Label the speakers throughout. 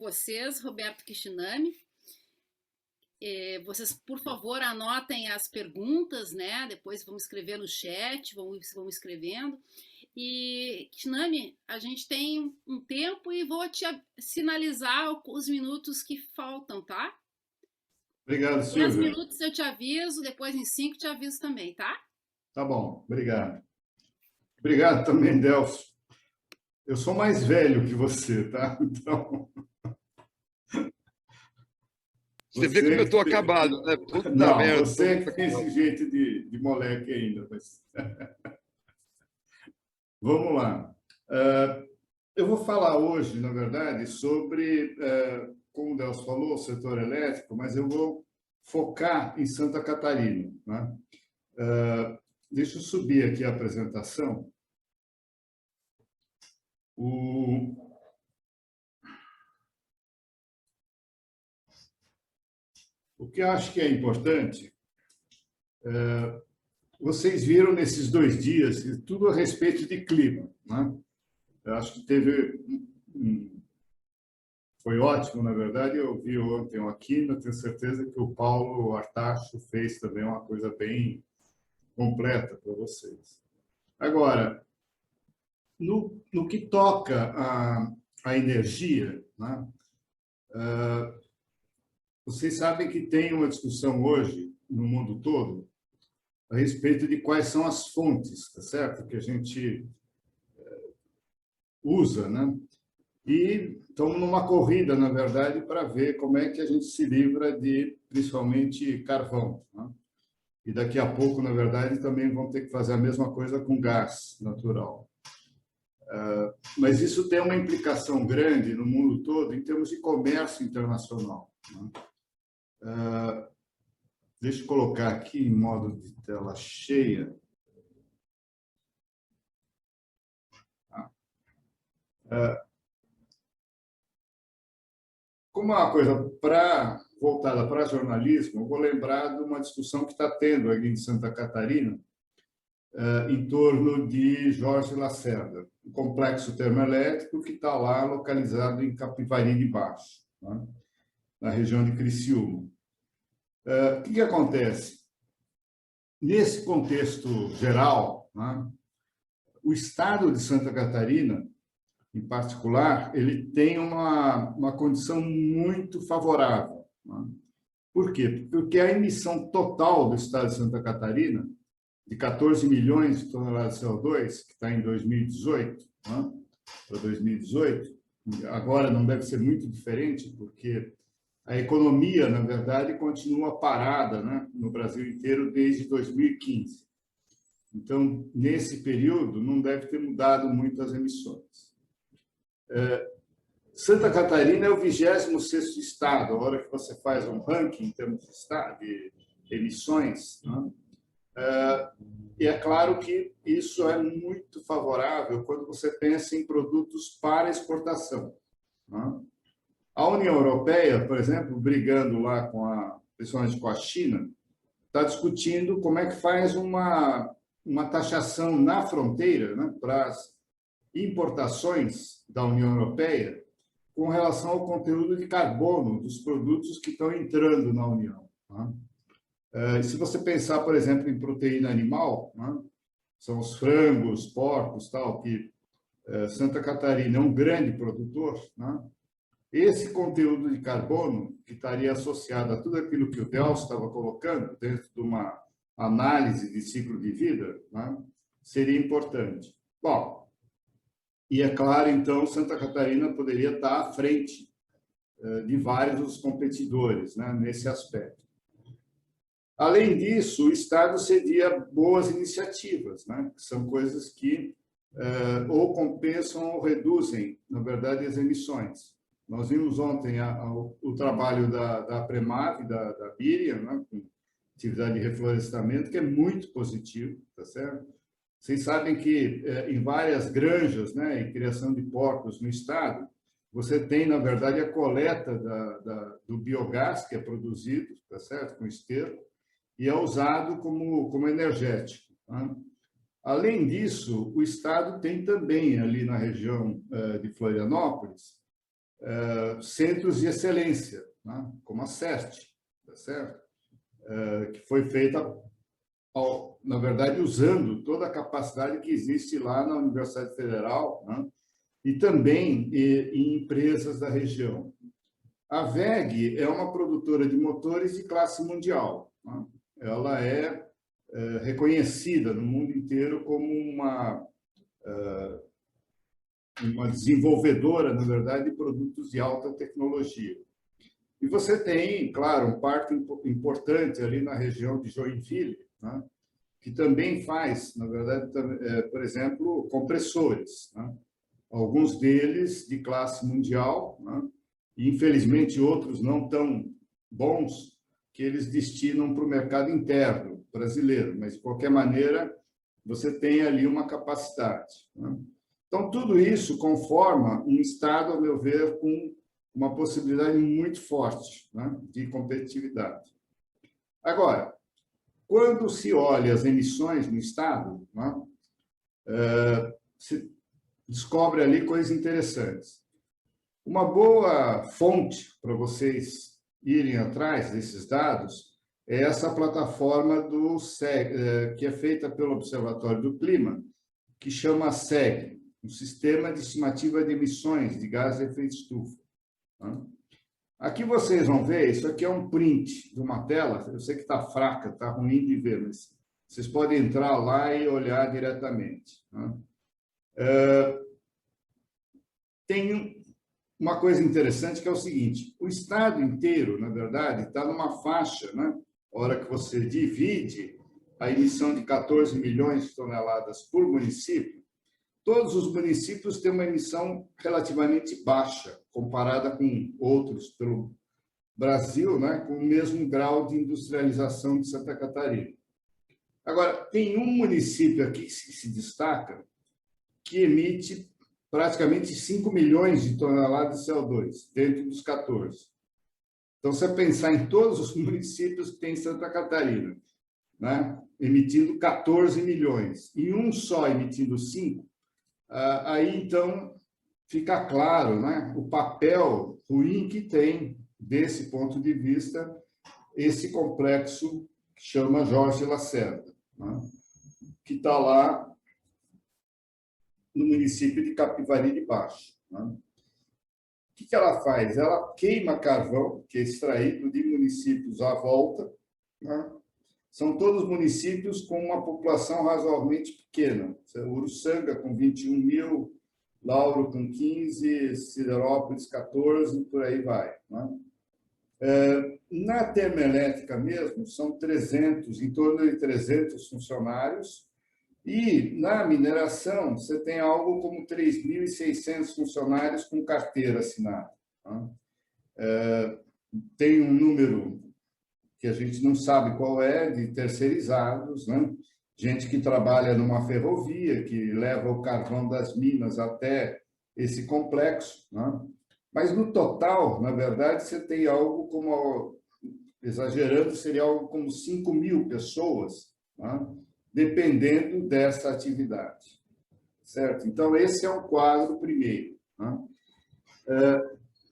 Speaker 1: vocês, Roberto Kishinami. Vocês, por favor, anotem as perguntas, né? Depois vamos escrever no chat, vão escrevendo. E, Kishinami, a gente tem um tempo e vou te sinalizar os minutos que faltam, tá?
Speaker 2: Obrigado, Silvia.
Speaker 1: 10 minutos eu te aviso, depois em 5 te aviso também, tá?
Speaker 2: Tá bom, obrigado. Obrigado também, Delcio. Eu sou mais velho que você, tá? Então...
Speaker 3: Você vê como eu estou acabado, né? Puta
Speaker 2: não,
Speaker 3: merda,
Speaker 2: você que tem esse jeito de moleque ainda. Mas... Vamos lá. Eu vou falar hoje, na verdade, sobre, como o Delcio falou, o setor elétrico, mas eu vou focar em Santa Catarina, né? Deixa eu subir aqui a apresentação. O que eu acho que é importante, vocês viram nesses 2 dias tudo a respeito de clima, né? Eu acho que foi ótimo, na verdade. Eu vi ontem aqui, eu tenho certeza que o Paulo Artacho fez também uma coisa bem completa para vocês. Agora, no que toca à energia, né? Vocês sabem que tem uma discussão hoje no mundo todo a respeito de quais são as fontes, tá certo? Que a gente usa, né? E estamos numa corrida, na verdade, para ver como é que a gente se livra de, principalmente, carvão, né? E daqui a pouco, na verdade, também vão ter que fazer a mesma coisa com gás natural. Mas isso tem uma implicação grande no mundo todo em termos de comércio internacional, né? Deixa eu colocar aqui em modo de tela cheia. Como é uma coisa voltada para jornalismo, eu vou lembrar de uma discussão que está tendo aqui em Santa Catarina em torno de Jorge Lacerda, um complexo termoelétrico que está lá localizado em Capivari de Baixo, né? Na região de Criciúma. O que acontece? Nesse contexto geral, né, o estado de Santa Catarina, em particular, ele tem uma condição muito favorável, né? Por quê? Porque a emissão total do estado de Santa Catarina, de 14 milhões de toneladas de CO2, que está em 2018, né, para 2018, agora não deve ser muito diferente, porque a economia, na verdade, continua parada, né, no Brasil inteiro desde 2015. Então, nesse período, não deve ter mudado muito as emissões. Santa Catarina é o 26º estado, a hora que você faz um ranking em termos de emissões, né? E é claro que isso é muito favorável quando você pensa em produtos para exportação, né? A União Europeia, por exemplo, brigando lá principalmente com a China, está discutindo como é que faz uma taxação na fronteira, né, para as importações da União Europeia com relação ao conteúdo de carbono dos produtos que estão entrando na União, né? Se você pensar, por exemplo, em proteína animal, né, são os frangos, porcos, tal, que Santa Catarina é um grande produtor, né? Esse conteúdo de carbono, que estaria associado a tudo aquilo que o Delcio estava colocando dentro de uma análise de ciclo de vida, né, seria importante. Bom, e é claro, então, Santa Catarina poderia estar à frente de vários dos competidores, né, nesse aspecto. Além disso, o Estado cedia boas iniciativas, né, que são coisas que ou compensam ou reduzem, na verdade, as emissões. Nós vimos ontem o trabalho da Premav, da Miriam, né, com atividade de reflorestamento, que é muito positivo, tá certo? Vocês sabem que em várias granjas, né, e criação de porcos no estado, você tem, na verdade, a coleta do biogás que é produzido, tá certo, com esterco, e é usado como energético, né? Além disso, o estado tem também, ali na região de Florianópolis, centros de excelência, né? Como a CERT, tá certo? Que foi feita, na verdade, usando toda a capacidade que existe lá na Universidade Federal, né? E também em empresas da região. A WEG é uma produtora de motores de classe mundial, né? Ela é reconhecida no mundo inteiro como uma desenvolvedora, na verdade, de produtos de alta tecnologia. E você tem, claro, um parque importante ali na região de Joinville, né? Que também faz, na verdade, por exemplo, compressores, né? Alguns deles de classe mundial, né? E, infelizmente, outros não tão bons, que eles destinam para o mercado interno brasileiro, mas, de qualquer maneira, você tem ali uma capacidade, né? Então, tudo isso conforma um Estado, ao meu ver, com uma possibilidade muito forte, né, de competitividade. Agora, quando se olha as emissões no Estado, né, se descobre ali coisas interessantes. Uma boa fonte para vocês irem atrás desses dados é essa plataforma do SEG, que é feita pelo Observatório do Clima, que chama SEG, um Sistema de Estimativa de Emissões de Gases de Efeito Estufa. Aqui vocês vão ver, isso aqui é um print de uma tela, eu sei que está fraca, está ruim de ver, mas vocês podem entrar lá e olhar diretamente. Tem uma coisa interessante que é o seguinte, o estado inteiro, na verdade, está numa faixa, né? A hora que você divide a emissão de 14 milhões de toneladas por município, todos os municípios têm uma emissão relativamente baixa, comparada com outros pelo Brasil, né, com o mesmo grau de industrialização de Santa Catarina. Agora, tem um município aqui que se destaca, que emite praticamente 5 milhões de toneladas de CO2, dentro dos 14. Então, se você pensar em todos os municípios que tem Santa Catarina, né, emitindo 14 milhões, e um só emitindo 5, aí, então, fica claro, né, o papel ruim que tem, desse ponto de vista, esse complexo que chama Jorge Lacerda, né, que está lá no município de Capivari de Baixo, né. O que ela faz? Ela queima carvão, que é extraído de municípios à volta, né. São todos municípios com uma população razoavelmente pequena. Uruçanga, com 21 mil, Lauro, com 15, Siderópolis, 14, por aí vai, né? Na termoelétrica mesmo, são 300, em torno de 300 funcionários, e na mineração, você tem algo como 3.600 funcionários com carteira assinada, né? Tem um número que a gente não sabe qual é, de terceirizados, né? Gente que trabalha numa ferrovia, que leva o carvão das minas até esse complexo, né? Mas, no total, na verdade, você tem algo como, exagerando, seria algo como 5 mil pessoas, né? Dependendo dessa atividade, certo? Então, esse é um quadro primeiro, né?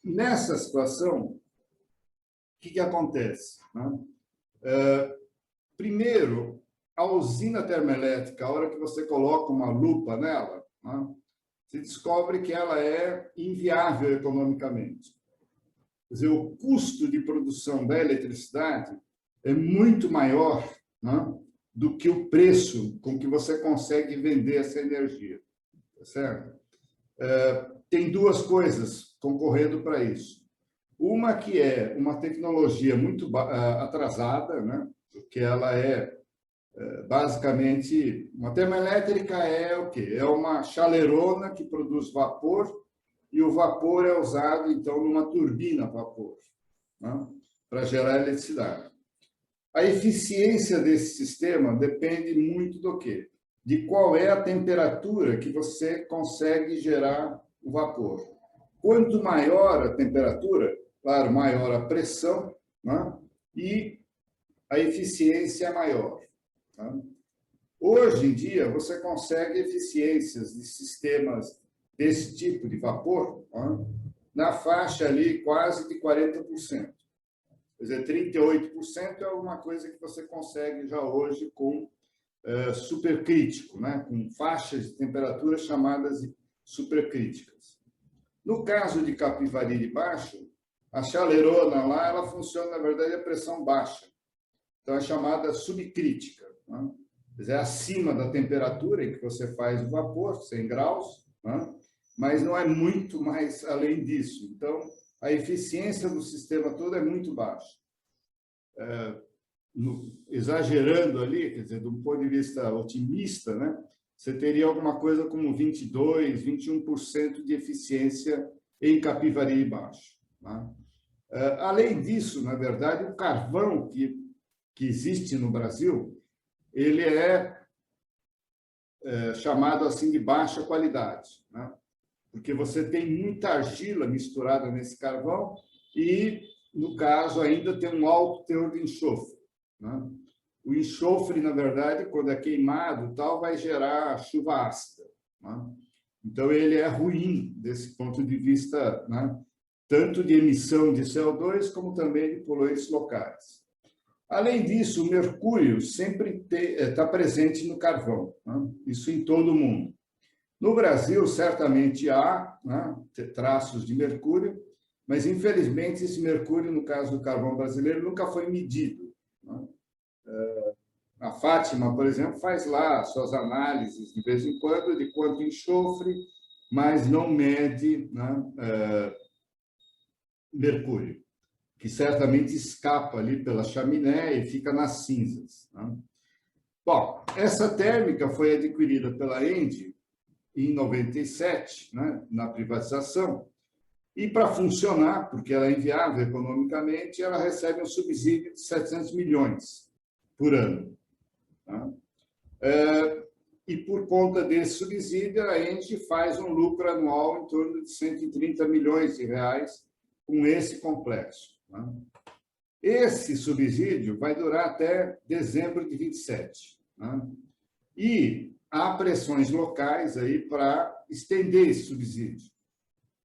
Speaker 2: Nessa situação, o que acontece, né? Primeiro, a usina termoelétrica, a hora que você coloca uma lupa nela, né, você descobre que ela é inviável economicamente. Quer dizer, o custo de produção da eletricidade é muito maior, né, do que o preço com que você consegue vender essa energia. Tá certo? Tem duas coisas concorrendo para isso. Uma que é uma tecnologia muito atrasada, né? Porque ela é basicamente, uma termoelétrica é o quê? É uma chaleirona que produz vapor e o vapor é usado, então, numa turbina a vapor, né? Para gerar eletricidade. A eficiência desse sistema depende muito do quê? De qual é a temperatura que você consegue gerar o vapor. Quanto maior a temperatura, claro, maior a pressão, né? E a eficiência é maior. Tá? Hoje em dia, você consegue eficiências de sistemas desse tipo de vapor, né? na faixa ali quase de 40%. Quer dizer, 38% é uma coisa que você consegue já hoje com supercrítico, né? Com faixas de temperatura chamadas de supercríticas. No caso de Capivari de Baixo, a chaleirona lá, ela funciona, na verdade, a pressão baixa. Então, é chamada subcrítica, né? Quer dizer, acima da temperatura em que você faz o vapor, 100 graus, né? Mas não é muito mais além disso. Então, a eficiência do sistema todo é muito baixa. Exagerando ali, quer dizer, do ponto de vista otimista, né? Você teria alguma coisa como 22%, 21% de eficiência em Capivari de Baixo, né? Além disso, na verdade, o carvão que existe no Brasil, ele é chamado assim de baixa qualidade, né? Porque você tem muita argila misturada nesse carvão e, no caso, ainda tem um alto teor de enxofre, né? O enxofre, na verdade, quando é queimado, tal, vai gerar chuva ácida, né? Então, ele é ruim desse ponto de vista, né? Tanto de emissão de CO2 como também de poluentes locais. Além disso, o mercúrio sempre está presente no carvão, né? Isso em todo o mundo. No Brasil, certamente há, né, traços de mercúrio, mas, infelizmente, esse mercúrio, no caso do carvão brasileiro, nunca foi medido, né? A Fátima, por exemplo, faz lá suas análises, de vez em quando, de quanto enxofre, mas não mede, né, mercúrio, que certamente escapa ali pela chaminé e fica nas cinzas, né? Bom, essa térmica foi adquirida pela ENGIE em 97, né, na privatização, e para funcionar, porque ela é inviável economicamente, ela recebe um subsídio de 700 milhões por ano, né? E por conta desse subsídio, a ENGIE faz um lucro anual em torno de 130 milhões de reais com esse complexo, né? Esse subsídio vai durar até dezembro de 27, né? E há pressões locais aí para estender esse subsídio.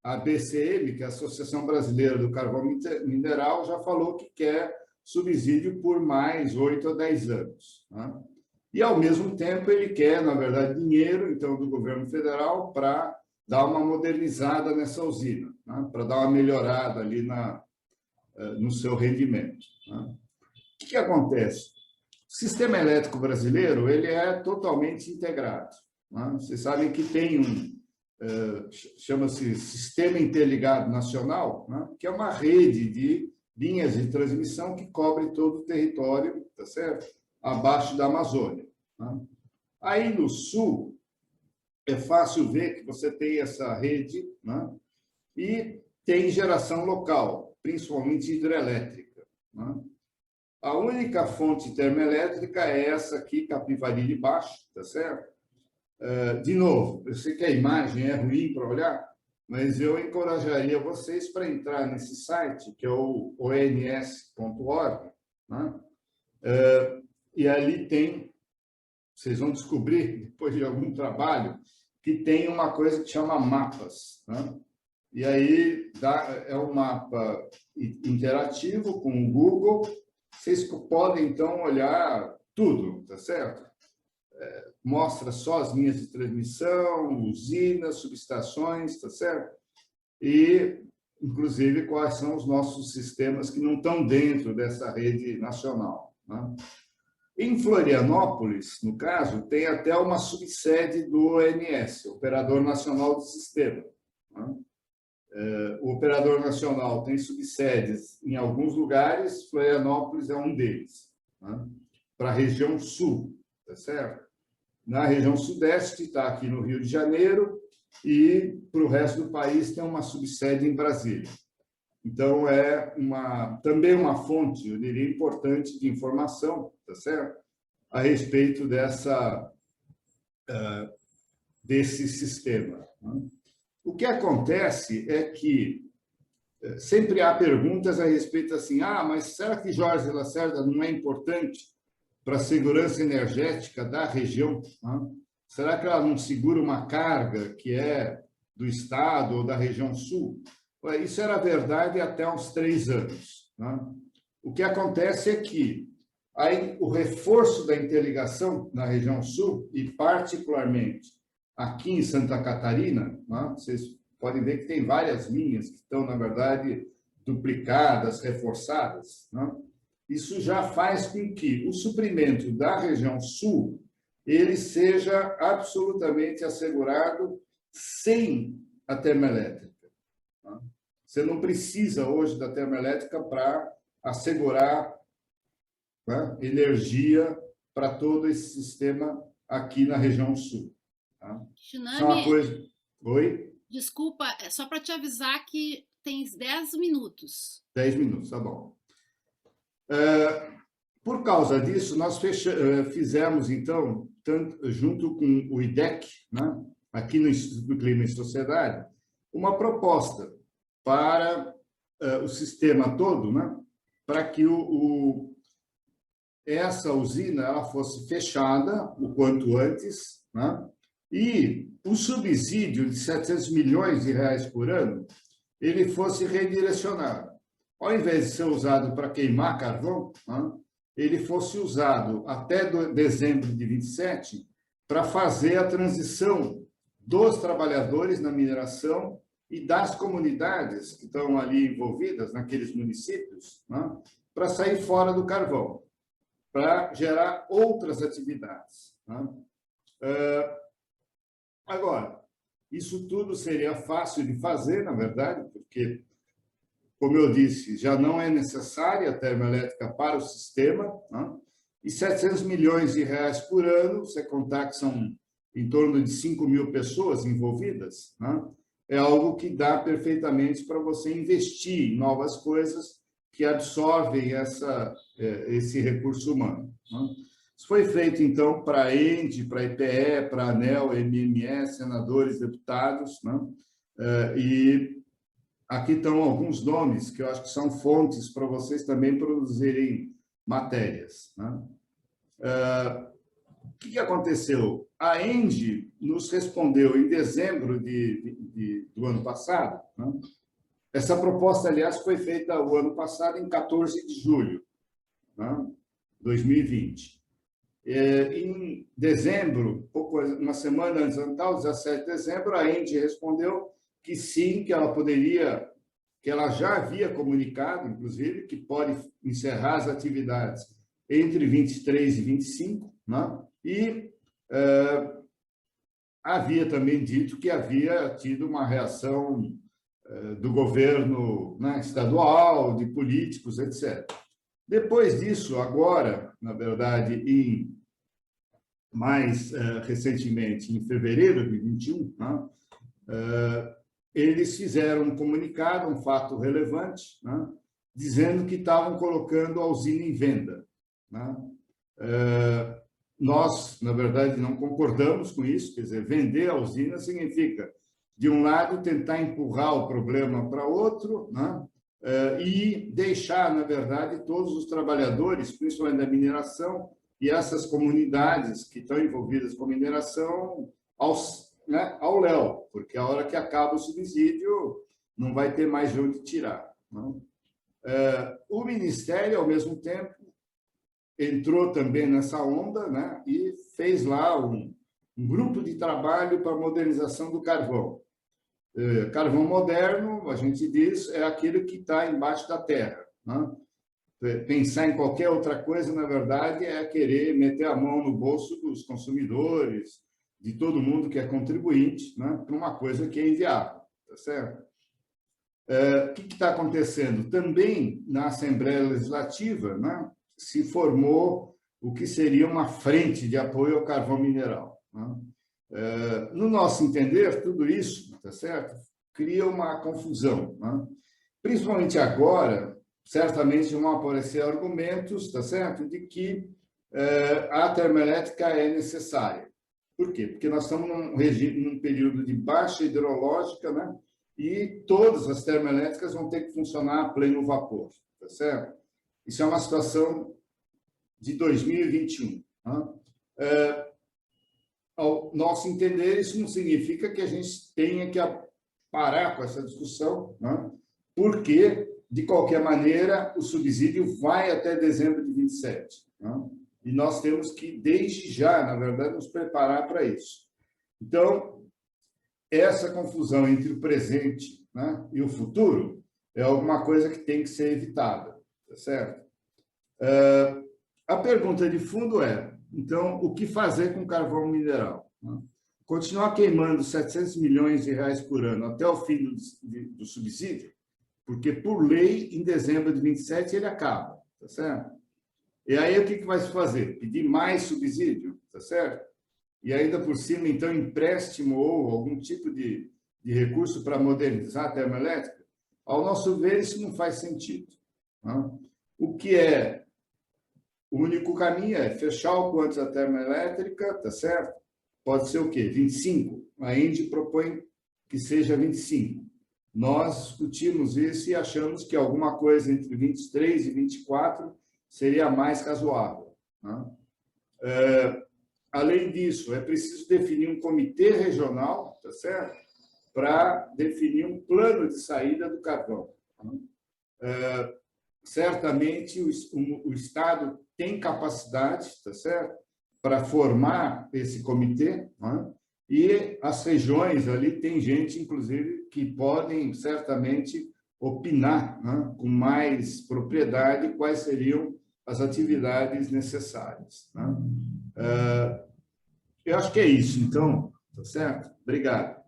Speaker 2: A BCM, que é a Associação Brasileira do Carvão Mineral, já falou que quer subsídio por mais 8 a 10 anos, né? E, ao mesmo tempo, ele quer, na verdade, dinheiro, então, do governo federal para dar uma modernizada nessa usina, né? Para dar uma melhorada ali no seu rendimento, né? O que acontece? O sistema elétrico brasileiro ele é totalmente integrado, né? Vocês sabem que tem chama-se Sistema Interligado Nacional, né? Que é uma rede de linhas de transmissão que cobre todo o território, tá certo? Abaixo da Amazônia, né? Aí no sul, é fácil ver que você tem essa rede, né? E tem geração local, principalmente hidrelétrica, né? A única fonte termoelétrica é essa aqui, Capivari de Baixo, tá certo? De novo, eu sei que a imagem é ruim para olhar, mas eu encorajaria vocês para entrar nesse site, que é o ons.org, né? E ali tem, vocês vão descobrir, depois de algum trabalho, que tem uma coisa que chama mapas, né? E aí é um mapa interativo com o Google. Vocês podem, então, olhar tudo, tá certo? Mostra só as linhas de transmissão, usinas, subestações, tá certo? E, inclusive, quais são os nossos sistemas que não estão dentro dessa rede nacional, né? Em Florianópolis, no caso, tem até uma subsede do ONS, Operador Nacional do Sistema, né? O Operador Nacional tem subsedes em alguns lugares, Florianópolis é um deles, né? Para a região sul, tá certo? Na região sudeste, está aqui no Rio de Janeiro, e para o resto do país tem uma subsede em Brasília. Então, é também uma fonte, eu diria, importante de informação, tá certo? A respeito desse sistema, né? O que acontece é que sempre há perguntas a respeito assim, mas será que Jorge Lacerda não é importante para a segurança energética da região, né? Será que ela não segura uma carga que é do Estado ou da região sul? Isso era verdade até uns 3 anos. Né? O que acontece é que aí, o reforço da interligação na região sul, e particularmente aqui em Santa Catarina, né? Vocês podem ver que tem várias linhas que estão, na verdade, duplicadas, reforçadas. Né? Isso já faz com que o suprimento da região sul ele seja absolutamente assegurado sem a termoelétrica. Você não precisa hoje da termoelétrica para assegurar, né, energia para todo esse sistema aqui na região sul. Tá? Isso é uma coisa... Oi?
Speaker 1: Desculpa, é só para te avisar que tens 10 minutos.
Speaker 2: 10 minutos, tá bom. Por causa disso, nós fizemos, então, junto com o IDEC, né, aqui no Instituto do Clima e Sociedade, uma proposta para o sistema todo, né, para que essa usina ela fosse fechada o quanto antes, né, e o subsídio de 700 milhões de reais por ano ele fosse redirecionado. Ao invés de ser usado para queimar carvão, né, ele fosse usado até dezembro de 27 para fazer a transição dos trabalhadores na mineração e das comunidades que estão ali envolvidas naqueles municípios, né, para sair fora do carvão, para gerar outras atividades. Né. Agora, isso tudo seria fácil de fazer, na verdade, porque, como eu disse, já não é necessária a termoelétrica para o sistema, né? E 700 milhões de reais por ano, você contar que são em torno de 5 mil pessoas envolvidas, né? É algo que dá perfeitamente para você investir em novas coisas que absorvem esse recurso humano. Né? Isso foi feito, então, para a ENDE, para a EPE, para a ANEEL, MME, senadores, deputados, né? E aqui estão alguns nomes que eu acho que são fontes para vocês também produzirem matérias. Né? O que aconteceu? A ENDE nos respondeu em dezembro do ano passado. Né? Essa proposta, aliás, foi feita o ano passado, em 14 de julho, né? 2020. Em dezembro, uma semana antes do Natal, 17 de dezembro, a ENDE respondeu que sim, que ela poderia, que ela já havia comunicado, inclusive, que pode encerrar as atividades entre 23 e 25, né? E havia também dito que havia tido uma reação do governo, né, estadual, de políticos, etc. Depois disso, agora, na verdade, mais recentemente, em fevereiro de 21, né, eles fizeram um comunicado, um fato relevante, né, dizendo que estavam colocando a usina em venda. Né? Nós, na verdade, não concordamos com isso, quer dizer, vender a usina significa, de um lado, tentar empurrar o problema para outro, né? E deixar, na verdade, todos os trabalhadores, principalmente da mineração, e essas comunidades que estão envolvidas com a mineração, ao léu, porque a hora que acaba o subsídio, não vai ter mais de onde tirar. Não? O Ministério, ao mesmo tempo, entrou também nessa onda, né, e fez lá um grupo de trabalho para a modernização do carvão. Carvão moderno, a gente diz, é aquele que está embaixo da terra. Né? Pensar em qualquer outra coisa, na verdade, é querer meter a mão no bolso dos consumidores, de todo mundo que é contribuinte, né, para uma coisa que é inviável. Tá certo? O que está acontecendo? Também na Assembleia Legislativa, né, se formou o que seria uma frente de apoio ao carvão mineral. Né? No nosso entender, tudo isso, tá certo, cria uma confusão. Né? Principalmente agora, certamente vão aparecer argumentos, tá certo, de que a termoelétrica é necessária. Por quê? Porque nós estamos num período de baixa hidrológica, né? E todas as termoelétricas vão ter que funcionar a pleno vapor, tá certo? Isso é uma situação de 2021. Né? Ao nosso entender, isso não significa que a gente tenha que parar com essa discussão, né? Porque, de qualquer maneira, o subsídio vai até dezembro de 27. Né? E nós temos que, desde já, na verdade, nos preparar para isso. Então, essa confusão entre o presente, né, e o futuro é alguma coisa que tem que ser evitada, tá certo? A pergunta de fundo é, então, o que fazer com carvão mineral? Né? Continuar queimando 700 milhões de reais por ano até o fim do subsídio, porque, por lei, em dezembro de 27 ele acaba, tá certo? E aí, o que vai se fazer? Pedir mais subsídio, tá certo? E ainda por cima, então, empréstimo ou algum tipo de recurso para modernizar a termoelétrica? Ao nosso ver, isso não faz sentido. Né? O que é o único caminho é fechar o quanto a termoelétrica, tá certo? Pode ser o quê? 25. A Indy propõe que seja 25. Nós discutimos isso e achamos que alguma coisa entre 23 e 24 seria mais razoável. Né? Além disso, é preciso definir um comitê regional, tá certo? Para definir um plano de saída do carvão. Certamente, o Estado tem capacidade, tá certo? Para formar esse comitê, né? E as regiões ali tem gente, inclusive, que podem certamente opinar, né, com mais propriedade quais seriam as atividades necessárias. Né? Eu acho que é isso, então, tá certo? Obrigado.